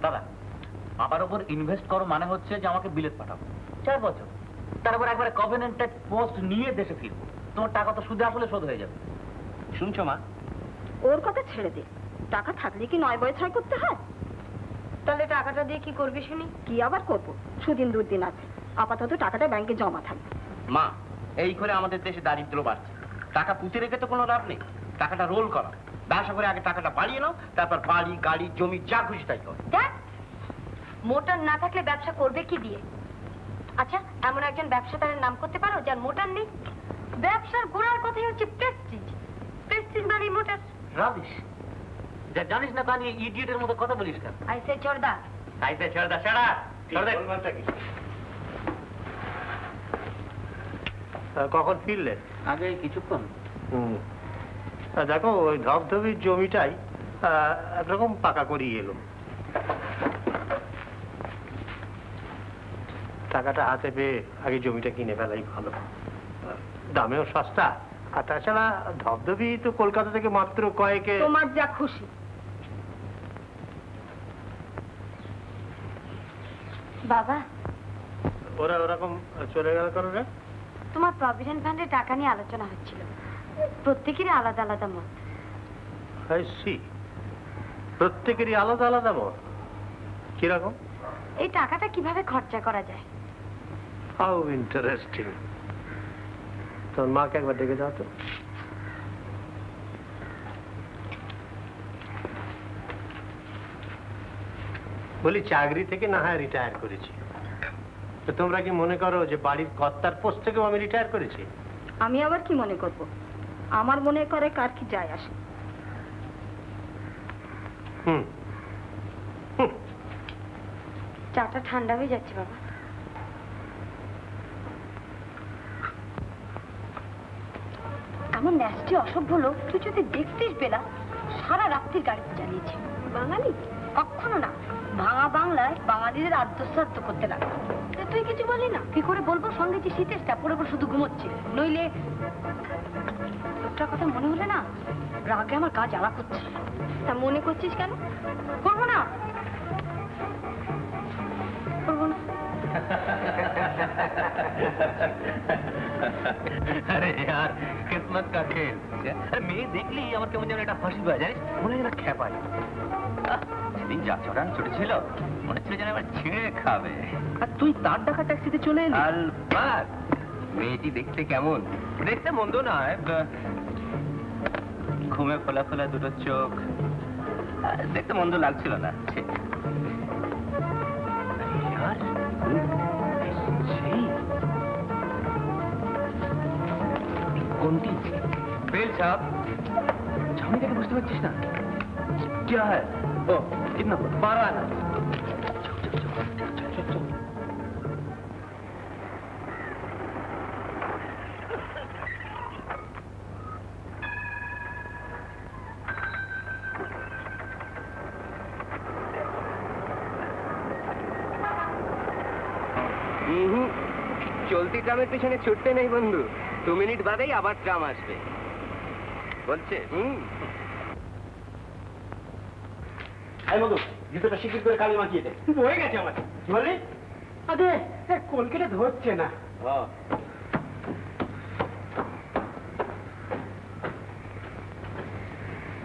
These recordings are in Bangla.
দাদা, বাবার উপর ইনভেস্ট করো মানে হচ্ছে যে আমাকে বিলেত পাঠাবো 4 বছর, তারপর একবারে কভেনেন্টেড পোস্ট নিয়ে দেশে ফিরবো। তোমার টাকা তো সুদে আসলে শোধ হয়ে যাবে। শুনছো মা? ওর কথা ছেড়ে দে, টাকা থাকলে কি 9 বয় 6 করতে হয়? তাহলে টাকাটা দিয়ে কি করবি শুনি? কি আবার করবো, সুদিন দুদিন আছে, আপাতত টাকাটা ব্যাংকে জমা থাকবে। মা, এই করে আমাদের দেশে দারিদ্র বাড়ছে। টাকা পুঁতে রেখে তো কোনো লাভ নেই, টাকাটা রোল করা। ব্যবসা করে আগে টাকাটা বাড়িয়ে নাও, তারপর বাড়ি গাড়ি জমি যা খুশি তাই করো। দেখ, মোটর না থাকলে ব্যবসা করবে কি দিয়ে? আচ্ছা, এমন একজন ব্যবসাদারের নাম করতে পারো যার মোটর নেই? ব্যবসার গোড়ার কথাই হচ্ছে প্রেস্টিজ। প্রেস্টিজ মানে মোটর। রাবিশ, যা জানিস না তা নিয়ে ইডিয়েটের মতো কথা বলিস কেন? আইসে চর্দা, আইসে চর্দা, সেরা কখন ফিরলেন? আগে কিছুক্ষণ। দেখো, ওই ধবধবির জমিটাই একরকম পাকা করিয়ে এলো। টাকাটা হাতে পেয়ে আগে জমিটা কিনে ফেলাই ভালো, দামেও সস্তা। আর তাছাড়া ধবধবি তো কলকাতা থেকে মাত্র কয়েকে। তোমার যা খুশি। বাবা ওরা ওরকম চলে গেল কারণে? তোমার প্রভিডেন্ট ফান্ডে টাকা নিয়ে আলোচনা হচ্ছিল, প্রত্যেকেরই আলাদা আলাদা মত। প্রত্যেকেরই আলাদা আলাদা মত? কিরকম? এই টাকাটা কিভাবে খরচা করা যায়। How interesting. তোর মাকে একবার ডেকে দাও তো। বলি, চাকরি থেকে না হয় রিটায়ার করেছি, তো তোমরা কি মনে করো যে বাড়ির কর্তার পোস্ট থেকেও আমি রিটায়ার করেছি? আমি আবার কি মনে করব? আমার মনে করে কার কি যায় আসে। চাটা ঠান্ডা হয়ে যাচ্ছে বাবা। এমন ন্যাস্টি অসভ্য লোক তুই যদি দেখতিস বেলা, সারা রাত্রি গাড়িতে চালিয়েছে। বাঙালি কখনো না, ভাঙা বাংলায় বাঙালিদের আদ্যশ্রাদ্ধ করতে লাগলো। তুই কিছু বললি না? কি করে বলবো? সঙ্গে যে শীতেরটা পরে পরে শুধু ঘুমোচ্ছে, নইলে লোকটার কথা মনে হলে না রাগে আমার গা জ্বালা করছে। তা মনে করছিস কেন? করবো না, করবো না। अरे यार, किस्मत का खेल। अरे मेয়ে দেখলি আমার কেমন যেন একটা হাসি পায়, জানিস? মনে হয় না খেপাই। সেদিন যা চড়ান চড়েছিল, মনে ছিল যেন এবার ছিঁড়ে খাবে। আর তুই তার ডাকা ট্যাক্সিতে চলে এলি? আলবাত। মেয়েটি দেখতে কেমন? দেখতে মন্দ নয়, ঘুমে খোলা খোলা দুটো চোখ, দেখতে মন্দ লাগছিল না। কোনটি? बेल साहब, छावनी देखে বুঝতে পারছিস না? क्या है? ओ, कितना? 12 आना। চলতি ট্রামের পিছনে ছুটতে নেই বন্ধু, 2 মিনিট বাদেই আবার ট্রাম আসবে বলছে। এই মধু, জুতোটা শিকির করে কালি মাখিয়ে দে। হয়ে গেছে আমার। কি বললি? আরে কলকেটে ধরছে না।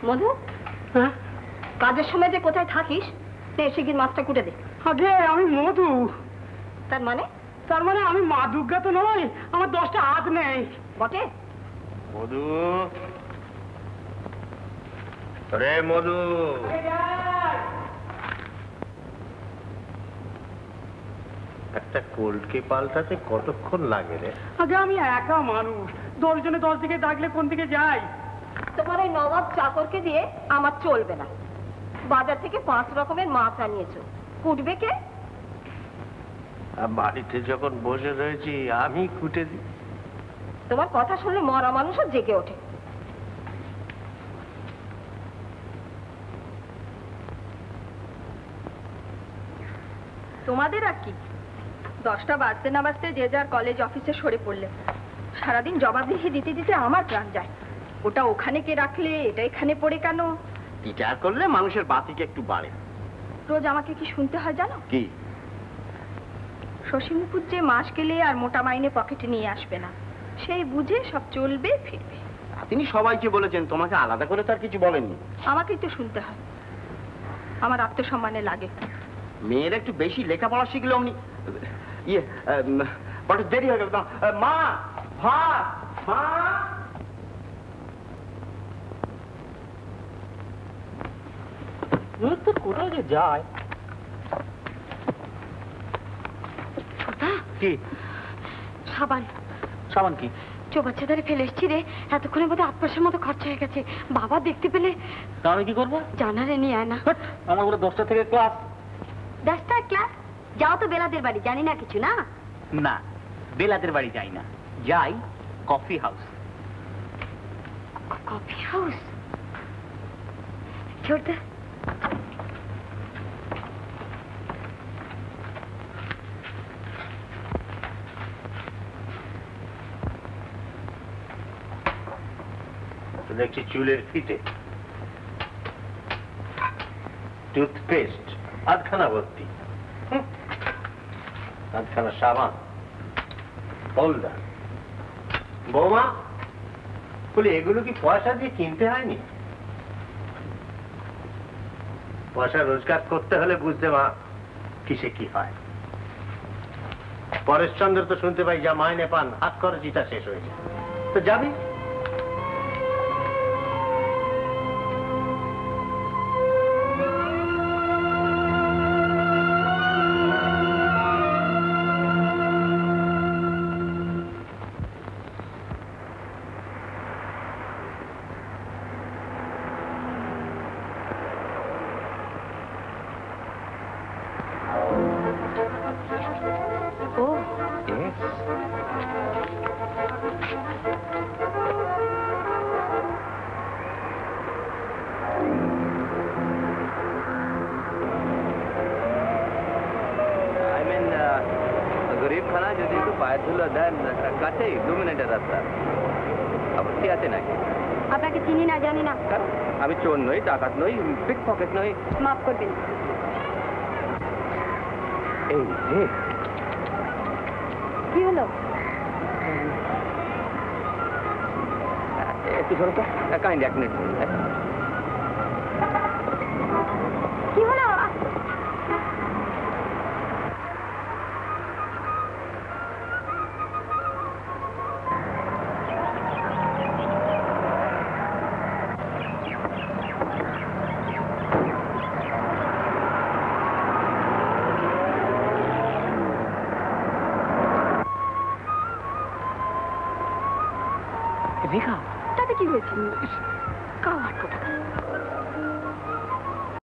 মধু, হ্যাঁ, কাজের সময় যে কোথায় থাকিস, শিগগির মাছটা কুটে দে। আগে আমি মধু। তার মানে? তার মানে আমি মা দুর্গা তো নয়, আমার 10টা হাত নেই। বটে? মধু, রে মধু, একটা কোল্ডকে পাল্টাতে কতক্ষণ লাগে রে? আগে আমি একা মানুষ, 10 জনে 10 দিকে ডাকলে কোন দিকে যাই? তোমার এই নবাব চাকরকে দিয়ে আমার চলবে না। বাজার থেকে 5 রকমের মাছ আনিয়েছো, কুটবে কে? বাড়িতে যখন বসে রয়েছি আমি কুটে দিই। তোমার কথা শুনলে মরা মানুষও জেগে ওঠে। তোমাদের আর কি, 10টা বাজতে না বাজতে যে যার কলেজ অফিসে সরে পড়লে। সারাদিন জবাবদিহি দিতে দিতে আমার প্রাণ যায়। ওটা ওখানে কে রাখলে, এটা এখানে পড়ে কেন? টিচার করলে মানুষের বাতিকে একটু বাড়ে। রোজ আমাকে কি শুনতে হয় জানো? কি? শশী মুকুট যে মাস গেলে আর মোটা মাইনে পকেটে নিয়ে আসবে না, সেই বুঝে সব চলবে ফিরবে। তিনি সবাইকে বলেছেন, তোমাকে আলাদা করে তার কিছু বলেননি? আমাকেই তো শুনতে হয়, আমার আত্মসম্মানে লাগে। মেয়েরা একটু বেশি লেখাপড়া শিখলে অমনি বড় দেরি হয়ে গেল। মা, ভাত, মা। তো কোথায় যে যায়? কি সাবান? সাবান কি? চৌবাচ্চা ধারে ফেলে এসছি রে, এতক্ষণে বোধহয় 8 পয়সার মতো খরচা হয়ে গেছে। বাবা দেখতে পেলে? তা আমি কি করবো? জানারে নিয়ে আয় না। আমার বলে 10টা থেকে ক্লাস। 10টার ক্লাস? যাও তো বেলাদের বাড়ি, জানি না কিছু না। না, বেলাদের বাড়ি যাই না, যাই কফি হাউস। Coffee house? ছোটদা, দেখছি চুলের ফিতে, টুথপেস্ট আধখানা ভর্তি, আধখানা সাবান, হোল্ডার। বৌমা বলি, এগুলো কি পয়সা দিয়ে কিনতে হয়নি? পয়সা রোজগার করতে হলে বুঝতে মা কিসে কি হয়। পরেশচন্দ্র তো শুনতে পাই যা মাইনে পান হাত খরচিটা শেষ হয়ে যায়, তো যাবি। গরিব খানা যদি একটু পায়ের ধুলো দেন, কাছেই 2 মিনিটের রাস্তা। আপত্তি আছে নাকি? আপনাকে চিনি না, জানি না। আমি চোর নই, ডাকাত নই, পিক পকেট নই। মাফ করবেন। এই রে, কি হলো? একটু ধরো তো, কাইন্ড 1 মিনিট। কি হলো? তাতে কি হয়েছে? কাউ আটকো।